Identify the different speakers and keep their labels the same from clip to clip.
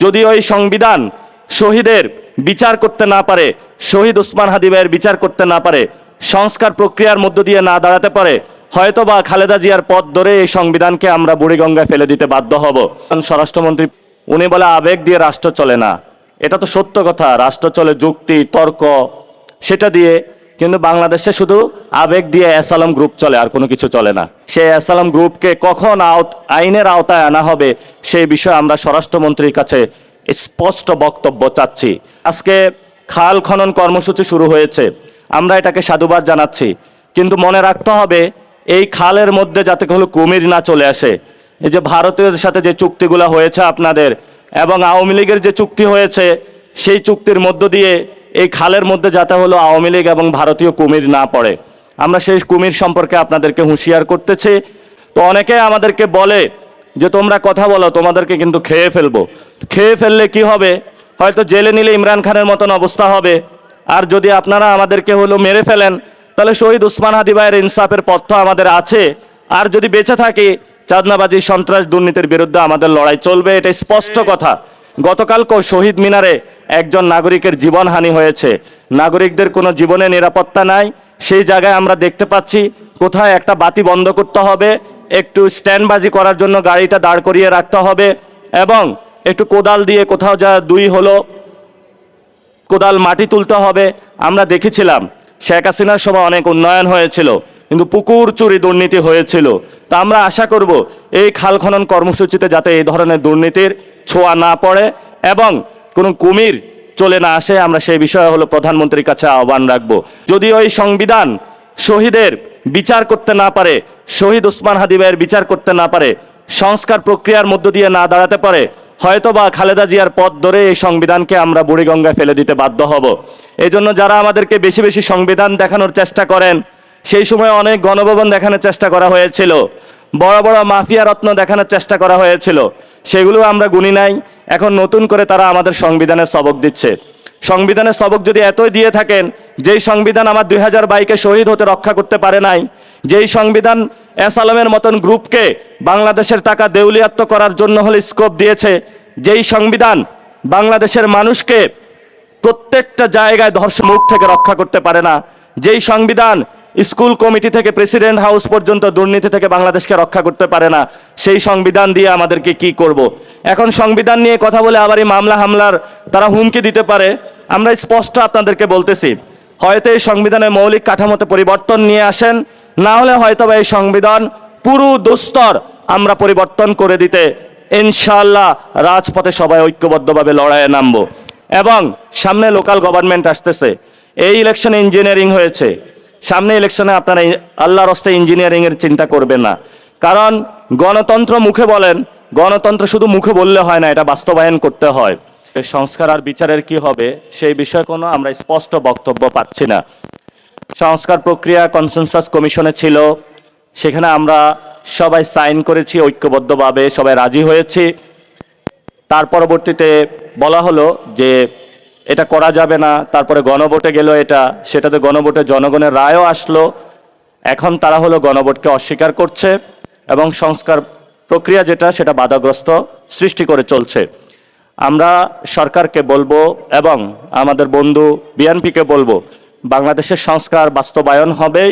Speaker 1: যদি ওই সংবিধান শহীদের বিচার করতে না পারে, শহীদ ওসমান হাদি ভাইয়ের বিচার করতে না পারে, সংস্কার প্রক্রিয়ার মধ্য দিয়ে না দাঁড়াতে পারে, হয়তোবা খালেদা জিয়ার পথ ধরে এই সংবিধানকে আমরা বুড়িগঙ্গায় ফেলে দিতে বাধ্য হব। স্বরাষ্ট্রমন্ত্রী উনি বলে আবেগ দিয়ে রাষ্ট্র চলে না। এটা তো সত্য কথা, রাষ্ট্র চলে যুক্তি তর্ক সেটা দিয়ে, কিন্তু বাংলাদেশে শুধু আবেগ দিয়ে অ্যাসালাম গ্রুপ চলে, আর কোনো কিছু চলে না। সেই অ্যাসালাম গ্রুপকে কখন আইনের আওতায় আনা হবে সেই বিষয়ে আমরা স্বরাষ্ট্রমন্ত্রীর কাছে স্পষ্ট বক্তব্য চাচ্ছি। আজকে খাল খনন কর্মসূচি শুরু হয়েছে, আমরা এটাকে সাধুবাদ জানাচ্ছি, কিন্তু মনে রাখতে হবে এই খালের মধ্যে যাতে কোনো কুমির না চলে আসে। এই যে ভারতের সাথে যে চুক্তিগুলো হয়েছে আপনাদের এবং আওয়ামী লীগের যে চুক্তি হয়েছে, সেই চুক্তির মধ্য দিয়ে এই খালের মধ্যে যাতে হলো আওয়ামী লীগ এবং ভারতীয় কুমির না পড়ে, আমরা সেই কুমির সম্পর্কে আপনাদেরকে হুঁশিয়ার করতেছি। তো অনেকে আমাদেরকে বলে যে তোমরা কথা বলো, তোমাদেরকে কিন্তু খেয়ে ফেলবো। খেয়ে ফেললে কি হবে? হয়তো জেলে নিলে ইমরান খানের মতন অবস্থা হবে। আর যদি আপনারা আমাদেরকে হলো মেরে ফেলেন, তাহলে শহীদ ওসমান হাদি ভাইয়ের ইনসাফের পথ তো আমাদের আছে। আর যদি বেঁচে থাকি, চাঁদনাবাজি সন্ত্রাস দুর্নীতির বিরুদ্ধে আমাদের লড়াই চলবে, এটা স্পষ্ট কথা। গতকালকে শহীদ মিনারে একজন নাগরিকের জীবনহানি হয়েছে, নাগরিকদের কোনো জীবনে নিরাপত্তা নাই। সেই জায়গায় আমরা দেখতে পাচ্ছি কোথায় একটা বাতি বন্ধ করতে হবে, একটু স্ট্যান্ডবাজি করার জন্য গাড়িটা দাঁড় করিয়ে রাখতে হবে, এবং একটু কোদাল দিয়ে কোথাও যা কোদাল মাটি তুলতে হবে। আমরা দেখেছিলাম শেখ হাসিনার সময় অনেক উন্নয়ন হয়েছিল, কিন্তু পুকুর চুরি দুর্নীতি হয়েছিল। তা আমরা আশা করব এই খাল খনন কর্মসূচিতে যাতে এই ধরনের দুর্নীতির ছোঁয়া না পড়ে এবং কোনো কুমির চলে না আসে, আমরা সেই বিষয়ে হলো প্রধানমন্ত্রীর কাছে আহ্বান রাখবো। যদি ওই সংবিধান শহীদের বিচার করতে না পারে, শহীদ ওসমান হাদি ভাইয়ের বিচার করতে না পারে, সংস্কার প্রক্রিয়ার মধ্য দিয়ে না দাঁড়াতে পারে, হয়তোবা খালেদা জিয়ার পথ ধরে এই সংবিধানকে আমরা বুড়িগঙ্গায় ফেলে দিতে বাধ্য হব। এই জন্য যারা আমাদেরকে বেশি বেশি সংবিধান দেখানোর চেষ্টা করেন, সেই সময় অনেক গণভবন দেখানোর চেষ্টা করা হয়েছিল, বড় বড় মাফিয়া রত্ন দেখানোর চেষ্টা করা হয়েছিল, সেগুলো আমরা গুনি নাই। এখন নতুন করে তারা আমাদের সংবিধানের সবক দিচ্ছে। সংবিধানের সবক যদি এতই দিয়ে থাকেন, যেই সংবিধান আমার 2022-কে শহীদ হতে রক্ষা করতে পারে নাই, যেই সংবিধান এসালামের মতন গ্রুপকে বাংলাদেশের টাকা দেউলিয়াত্ব করার জন্য হলে স্কোপ দিয়েছে, যেই সংবিধান বাংলাদেশের মানুষকে প্রত্যেকটা জায়গায় ধর্ষণ মুখ থেকে রক্ষা করতে পারে না, যেই সংবিধান স্কুল কমিটি থেকে প্রেসিডেন্ট হাউস পর্যন্ত দুর্নীতি থেকে বাংলাদেশকে রক্ষা করতে পারে না, সেই সংবিধান দিয়ে আমাদেরকে কি করব? এখন সংবিধান নিয়ে কথা বলে আবার এই মামলা হামলার তারা হুমকি দিতে পারে। আমরা স্পষ্ট আপনাদেরকে বলতেছি, হয়তো এই সংবিধানের মৌলিক কাঠামোতে পরিবর্তন নিয়ে আসেন, না হলে হয়তো এই সংবিধান পুরো দুস্তর আমরা পরিবর্তন করে দিতে ইনশাআল্লাহ রাজপথে সবাই ঐক্যবদ্ধভাবে লড়াইয়ে নামবো। এবং সামনে লোকাল গভর্নমেন্ট আসতেছে, এই ইলেকশনে ইঞ্জিনিয়ারিং হয়েছে, সামনে ইলেকশনে আপনারা আল্লাহর রাস্তায় ইঞ্জিনিয়ারিং এর চিন্তা করবেন না। কারণ গণতন্ত্র মুখে বলেন, গণতন্ত্র শুধু মুখে বললে হয় না, এটা বাস্তবায়ন করতে হয়। সংস্কার আর বিচারের কি হবে সেই বিষয়ে কোনো আমরা স্পষ্ট বক্তব্য পাচ্ছি না। সংস্কার প্রক্রিয়া কনসেনসাস কমিশনে ছিল, সেখানে আমরা সবাই সাইন করেছি ঐক্যবদ্ধভাবে, সবাই রাজি হয়েছি। তার পরবর্তীতে বলা হলো যে এটা করা যাবে না, তারপরে গণভোটে গেল এটা, সেটাতে গণভোটে জনগণের রায়ও আসলো। এখন তারা হলো গণভোটকে অস্বীকার করছে এবং সংস্কার প্রক্রিয়া যেটা সেটা বাধাগ্রস্ত সৃষ্টি করে চলছে। আমরা সরকারকে বলবো এবং আমাদের বন্ধু বিএনপিকে বলবো, বাংলাদেশের সংস্কার বাস্তবায়ন হবে,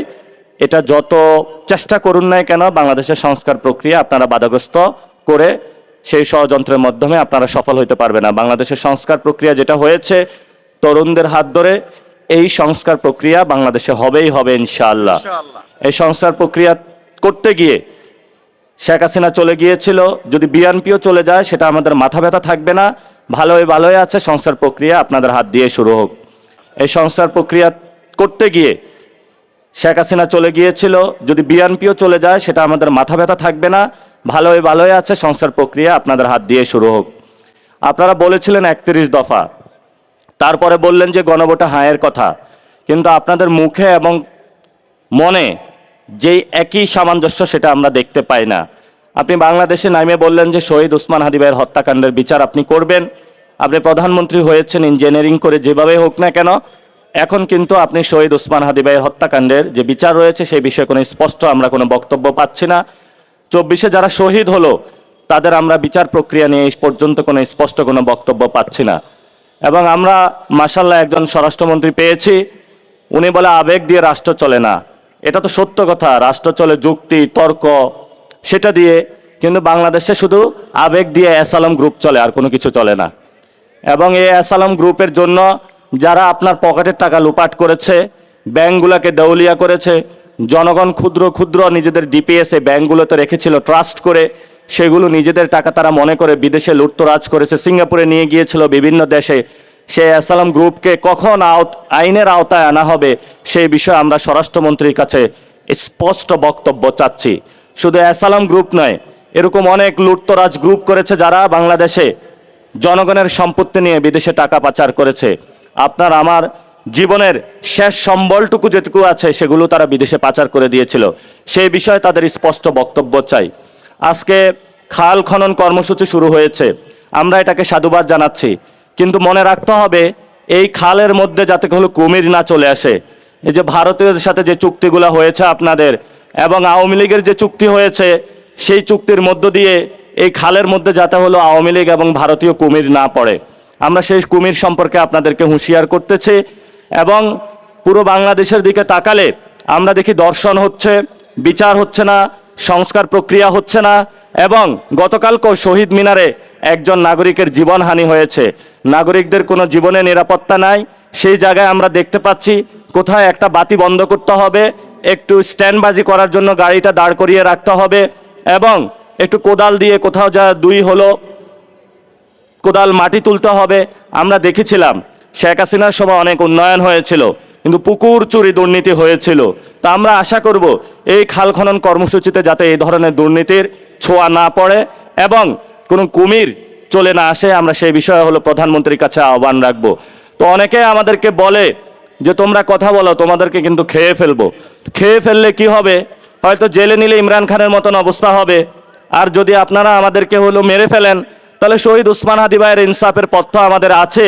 Speaker 1: এটা যত চেষ্টা করুন না কেন বাংলাদেশের সংস্কার প্রক্রিয়া আপনারা বাধাগ্রস্ত করে সেই ষড়যন্ত্রের মাধ্যমে আপনারা সফল হতে পারবে না। বাংলাদেশের সংস্কার প্রক্রিয়া যেটা হয়েছে তরুণদের হাত ধরে, এই সংস্কার প্রক্রিয়া বাংলাদেশে হবেই হবে ইনশাআল্লাহ। এই সংস্কার প্রক্রিয়া করতে গিয়ে শেখ হাসিনা চলে গিয়েছিল, যদি বিএনপিও চলে যায় সেটা আমাদের মাথা ব্যথা থাকবে না। ভালোই আছে, সংস্কার প্রক্রিয়া আপনাদের হাত দিয়ে শুরু হোক। এই সংস্কার প্রক্রিয়া করতে গিয়ে শেখ হাসিনা চলে গিয়েছিল, যদি বিএনপিও চলে যায় সেটা আমাদের মাথা ব্যথা থাকবে না। ভালোই আছে, সংস্কার প্রক্রিয়া আপনাদের হাত দিয়ে শুরু হোক। আপনারা বলেছিলেন 31 দফা, তারপরে বললেন যে গণভোটে হাঁয়ের কথা, কিন্তু আপনাদের মুখে এবং মনে যেই একই সামঞ্জস্য সেটা আমরা দেখতে পাই না। আপনি বাংলাদেশে নামে বললেন যে শহীদ ওসমান হাদি ভাইয়ের হত্যাকাণ্ডের বিচার আপনি করবেন, আপনি প্রধানমন্ত্রী হয়েছেন ইঞ্জিনিয়ারিং করে, যেভাবে হোক না কেন এখন কিন্তু আপনি শহীদ ওসমান হাদি ভাইয়ের হত্যাকাণ্ডের যে বিচার রয়েছে সেই বিষয়ে কোনো স্পষ্ট আমরা কোনো বক্তব্য পাচ্ছি না। 24-এ যারা শহীদ হলো তাদের আমরা বিচার প্রক্রিয়া নিয়ে এই পর্যন্ত কোনো স্পষ্ট কোনো বক্তব্য পাচ্ছি না। এবং আমরা মাশাআল্লাহ একজন স্বরাষ্ট্রমন্ত্রী পেয়েছি, উনি বলে আবেগ দিয়ে রাষ্ট্র চলে না। এটা তো সত্য কথা, রাষ্ট্র চলে যুক্তি তর্ক সেটা দিয়ে, কিন্তু বাংলাদেশে শুধু আবেগ দিয়ে অ্যাসালাম গ্রুপ চলে, আর কোনো কিছু চলে না। এবং এই অ্যাসালাম গ্রুপের জন্য যারা আপনার পকেটের টাকা লুপাট করেছে, ব্যাংকগুলোকে দেউলিয়া করেছে, জনগণ ক্ষুদ্র ক্ষুদ্র নিজেদের ডিপিএসে ব্যাংকগুলোতে রেখেছিল ট্রাস্ট করে, সেগুলো নিজেদের টাকা তারা মনে করে বিদেশে লুটতরাজ করেছে, সিঙ্গাপুরে নিয়ে গিয়েছিল, বিভিন্ন দেশে। সেই অ্যাসালাম গ্রুপকে কখন আইনের আওতায় আনা হবে সেই বিষয়ে আমরা স্বরাষ্ট্রমন্ত্রীর কাছে স্পষ্ট বক্তব্য চাচ্ছি। শুধু অ্যাসালাম গ্রুপ নয়, এরকম অনেক লুটতরাজ গ্রুপ করেছে যারা বাংলাদেশে জনগণের সম্পত্তি নিয়ে বিদেশে টাকা পাচার করেছে। আপনার আমার জীবনের শেষ সম্বলটুকু যেটুকু আছে সেগুলো তারা বিদেশে পাচার করে দিয়েছিল। সেই বিষয়ে তাদের স্পষ্ট বক্তব্য চাই। আজকে খাল খনন কর্মসূচি শুরু হয়েছে, আমরা এটাকে সাধুবাদ জানাচ্ছি, কিন্তু মনে রাখতে হবে এই খালের মধ্যে যাতে কোনো কুমির না চলে আসে। এই যে ভারতের সাথে যে চুক্তিগুলো হয়েছে আপনাদের, এবং আওয়ামী লীগের যে চুক্তি হয়েছে, সেই চুক্তির মধ্য দিয়ে এই খালের মধ্যে যাতে হলো আওয়ামী লীগ এবং ভারতীয় কুমির না পড়ে, আমরা সেই কুমির সম্পর্কে আপনাদেরকে হুঁশিয়ার করতেছি। এবং পুরো বাংলাদেশের দিকে তাকালে আমরা দেখি দর্শন হচ্ছে, বিচার হচ্ছে না, সংস্কার প্রক্রিয়া হচ্ছে না। এবং গতকালকেও শহীদ মিনারে একজন নাগরিকের জীবনহানি হয়েছে, নাগরিকদের কোনো জীবনে নিরাপত্তা নাই। সেই জায়গায় আমরা দেখতে পাচ্ছি কোথায় একটা বাতি বন্ধ করতে হবে, একটু স্ট্যান্ডবাজি করার জন্য গাড়িটা দাঁড় করিয়ে রাখতে হবে, এবং একটু কোদাল দিয়ে কোথাও যা দুই হলো কোদাল মাটি তুলতে হবে। আমরা দেখেছিলাম শেখ হাসিনার সময় অনেক উন্নয়ন হয়েছিল, কিন্তু পুকুর চুরি দুর্নীতি হয়েছিল। তা আমরা আশা করব এই খাল খনন কর্মসূচিতে যাতে এই ধরনের দুর্নীতির ছোঁয়া না পড়ে এবং কোনো কুমির চলে না আসে, আমরা সেই বিষয়ে হলো প্রধানমন্ত্রীর কাছে আহ্বান রাখবো। তো অনেকে আমাদেরকে বলে যে তোমরা কথা বলো, তোমাদেরকে কিন্তু খেয়ে ফেলবো। খেয়ে ফেললে কি হবে? হয়তো জেলে নিলে ইমরান খানের মতন অবস্থা হবে। আর যদি আপনারা আমাদেরকে হলো মেরে ফেলেন, তাহলে শহীদ ওসমান হাদি ভাইয়ের ইনসাফের পথ আমাদের আছে।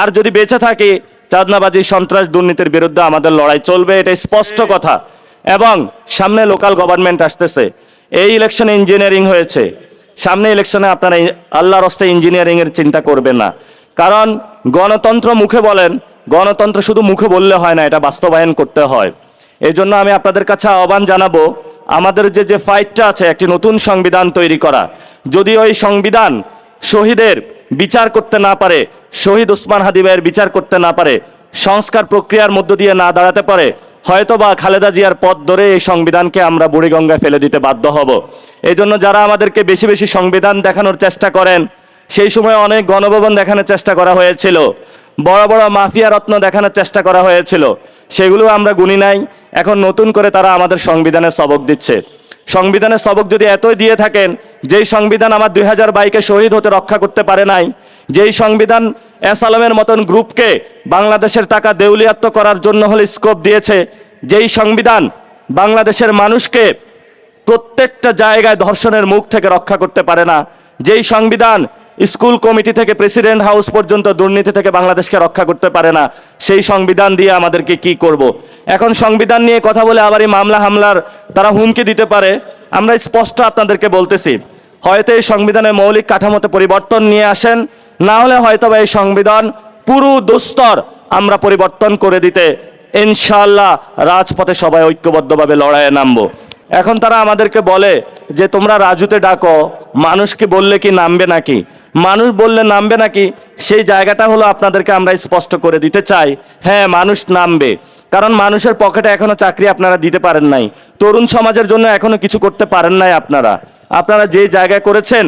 Speaker 1: আর যদি বেঁচে থাকি, চাঁদনাবাজি সন্ত্রাস দুর্নীতির বিরুদ্ধে আমাদের লড়াই চলবে, এটা স্পষ্ট কথা। এবং সামনে লোকাল গভর্নমেন্ট আসতেছে, এই ইলেকশনে ইঞ্জিনিয়ারিং হয়েছে, সামনে ইলেকশনে আপনারা আল্লাহর রাস্তে ইঞ্জিনিয়ারিং এর চিন্তা করবেন না। কারণ গণতন্ত্র মুখে বলেন, গণতন্ত্র শুধু মুখে বললে হয় না, এটা বাস্তবায়ন করতে হয়। এই জন্য আমি আপনাদের কাছে আহ্বান জানাবো, আমাদের যে ফাইটটা আছে একটি নতুন সংবিধান তৈরি করা। যদি ওই সংবিধান শহীদের বিচার করতে না পারে, শহীদ ওসমান হাদি ভাইয়ের বিচার করতে না পারে, সংস্কার প্রক্রিয়ার মধ্য দিয়ে না দাঁড়াতে পারে, হয়তোবা খালেদা জিয়ার পথ ধরে এই সংবিধানকে আমরা বুড়িগঙ্গায় ফেলে দিতে বাধ্য হব। এই জন্য যারা আমাদেরকে বেশি বেশি সংবিধান দেখানোর চেষ্টা করেন, সেই সময় অনেক গণভবন দেখানোর চেষ্টা করা হয়েছিল, বড় বড় মাফিয়া রত্ন দেখানোর চেষ্টা করা হয়েছিল, সেগুলো আমরা গুনি নাই। এখন নতুন করে তারা আমাদের সংবিধানের সবক দিচ্ছে। সংবিধানের সবক যদি এতই দিয়ে থাকেন, যেই সংবিধান আমার 2022-কে শহীদ হতে রক্ষা করতে পারে নাই, যেই সংবিধান এসালামের মতন গ্রুপকে বাংলাদেশের টাকা দেউলিয়াত্ব করার জন্য হলে স্কোপ দিয়েছে, যেই সংবিধান বাংলাদেশের মানুষকে প্রত্যেকটা জায়গায় ধর্ষণের মুখ থেকে রক্ষা করতে পারে না, যেই সংবিধান স্কুল কমিটি থেকে প্রেসিডেন্ট হাউস পর্যন্ত দুর্নীতি থেকে বাংলাদেশকে রক্ষা করতে পারে না, সেই সংবিধান দিয়ে আমাদেরকে কি করব? এখন সংবিধান নিয়ে কথা বলে আবারই মামলা হামলার তারা হুমকি দিতে পারে। আমরা স্পষ্ট আপনাদেরকে বলতেছি, হয়তো এই সংবিধানের মৌলিক কাঠামোতে পরিবর্তন নিয়ে আসেন, না হলে হয়তো এই সংবিধান পুরো দুস্তর আমরা পরিবর্তন করে দিতে ইনশাআল্লাহ রাজপথে সবাই ঐক্যবদ্ধভাবে লড়াইয়ে নামবো। এখন তারা আমাদেরকে বলে যে তোমরা রাজুতে ডাকো, মানুষকে বললে কি নামবে নাকি? মানুষ বললে নামবে নাকি? সেই জায়গাটা হলো আপনাদেরকে আমরা স্পষ্ট করে দিতে চাই, হ্যাঁ মানুষ নামবে। কারণ মানুষের পকেটে এখনো চাকরি আপনারা দিতে পারেন নাই, তরুণ সমাজের জন্য এখনো কিছু করতে পারেন নাই। আপনারা যে জায়গায় করেছেন,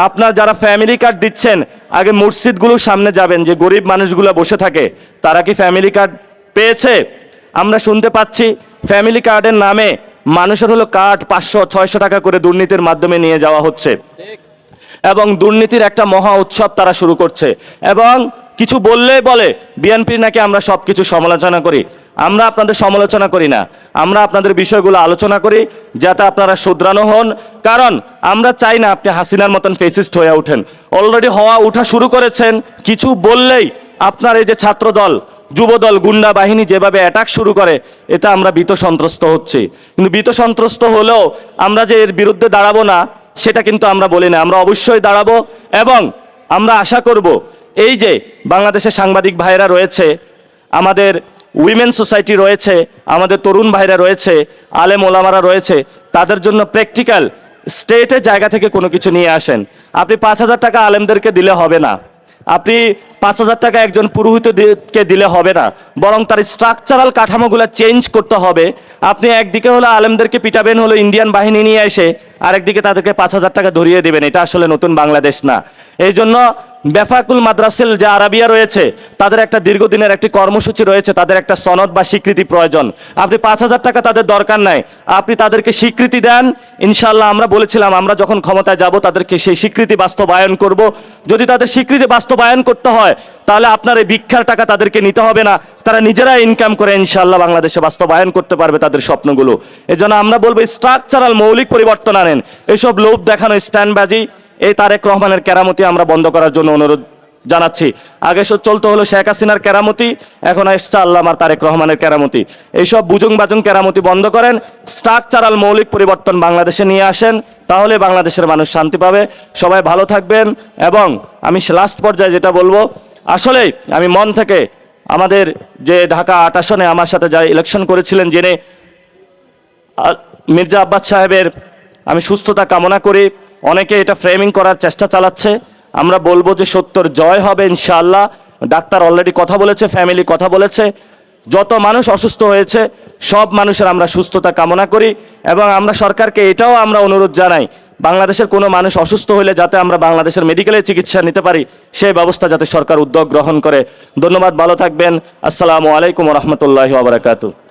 Speaker 1: আপনার যারা ফ্যামিলি কার্ড দিচ্ছেন, আগে মসজিদগুলোর সামনে যাবেন, যে গরিব মানুষগুলো বসে থাকে তারা কি ফ্যামিলি কার্ড পেয়েছে? আমরা শুনতে পাচ্ছি ফ্যামিলি কার্ডের নামে মানুষের হলো কার্ড 500-600 টাকা করে দুর্নীতির মাধ্যমে নিয়ে যাওয়া হচ্ছে, এবং দুর্নীতির একটা মহা উৎসব তারা শুরু করছে। এবং কিছু বললেই বলে বিএনপি নাকি আমরা সব কিছু সমালোচনা করি। আমরা আপনাদের সমালোচনা করি না, আমরা আপনাদের বিষয়গুলো আলোচনা করি যাতে আপনারা শুধরানো হন। কারণ আমরা চাই না আপনি হাসিনার মতন ফেসিস্ট হয়ে ওঠেন, অলরেডি ওঠা শুরু করেছেন। কিছু বললেই আপনার এই যে ছাত্রদল, যুবদল, গুন্ডা বাহিনী যেভাবে অ্যাটাক শুরু করে, এতে আমরা ভীত সন্ত্রস্ত হচ্ছি। কিন্তু ভীত সন্ত্রস্ত হলেও আমরা যে এর বিরুদ্ধে দাঁড়াবো না, সেটা কিন্তু আমরা বলি না। আমরা অবশ্যই দাঁড়াবো এবং আমরা আশা করব এই যে বাংলাদেশের সাংবাদিক ভাইরা রয়েছে, আমাদের উইমেন সোসাইটি রয়েছে, আমাদের তরুণ ভাইরা রয়েছে, আলেম ওলামারা রয়েছে, তাদের জন্য প্র্যাকটিক্যাল স্টেটের জায়গা থেকে কোনো কিছু নিয়ে আসেন। আপনি 5,000 টাকা আলেমদেরকে দিলে হবে না, আপনি 5,000 টাকা একজন পুরোহিতকে দিলে হবে না, বরং তার স্ট্রাকচারাল কাঠামোগুলো চেঞ্জ করতে হবে। আপনি একদিকে হলো আলেমদেরকে পিটাবেন হলো ইন্ডিয়ান বাহিনী নিয়ে এসে, আরেকদিকে তাদেরকে 5,000 টাকা ধরিয়ে দেবেন। এটা আসলে নতুন বাংলাদেশ না। এই জন্য বেফাকুল মাদ্রাসিল যে আরাবিয়া রয়েছে, তাদের একটা দীর্ঘদিনের একটি কর্মসূচি রয়েছে, তাদের একটা সনদ বা স্বীকৃতি প্রয়োজন। আপনি 5,000 টাকা তাদের দরকার নাই, আপনি তাদেরকে স্বীকৃতি দেন। ইনশাল্লাহ আমরা বলেছিলাম আমরা যখন ক্ষমতায় যাব তাদেরকে সেই স্বীকৃতি বাস্তবায়ন করব। যদি তাদের স্বীকৃতি বাস্তবায়ন করতে হয় তাহলে আপনার এই ভিক্ষার টাকা তাদেরকে নিতে হবে না, তারা নিজেরা ইনকাম করে ইনশাল্লাহ বাংলাদেশে বাস্তবায়ন করতে পারবে তাদের স্বপ্নগুলো। এজন্য আমরা বলবো স্ট্রাকচারাল মৌলিক পরিবর্তন আনেন। এসব লোভ দেখানো স্ট্যান্ডবাজি, এই তারেক রহমানের কেরামতি আমরা বন্ধ করার জন্য অনুরোধ জানাচ্ছি। আগে সব চলতে হলো শেখ হাসিনার কেরামতি, এখন আসছে আল্লামা তারেক রহমানের কেরামতি। এইসব বুজুং বাজুং কেরামতি বন্ধ করেন, স্ট্রাকচারাল মৌলিক পরিবর্তন বাংলাদেশে নিয়ে আসেন, তাহলে বাংলাদেশের মানুষ শান্তি পাবে। সবাই ভালো থাকবেন। এবং আমি লাস্ট পর্যায়ে যেটা বলবো, আসলেই আমি মন থেকে আমাদের যে ঢাকা 8 আসনে আমার সাথে যারা ইলেকশন করেছিলেন, জেনে মির্জা আব্বাস সাহেবের আমি সুস্থতা কামনা করি। অনেকে এটা ফ্রেমিং করার চেষ্টা চালাচ্ছে, আমরা বলবো যে সত্যর জয় হবে ইনশাআল্লাহ। ডাক্তার অলরেডি কথা বলেছে, ফ্যামিলি কথা বলেছে, যত মানুষ অসুস্থ হয়েছে সব মানুষের আমরা সুস্থতা কামনা করি। এবং আমরা সরকারকে এটাও আমরা অনুরোধ জানাই, বাংলাদেশের কোনো মানুষ অসুস্থ হলে যাতে আমরা বাংলাদেশের মেডিকেলে চিকিৎসা নিতে পারি সেই ব্যবস্থা যাতে সরকার উদ্যোগ গ্রহণ করে। ধন্যবাদ, ভালো থাকবেন। আসসালামু আলাইকুম ওয়া রাহমাতুল্লাহি ওয়া বারাকাতুহু।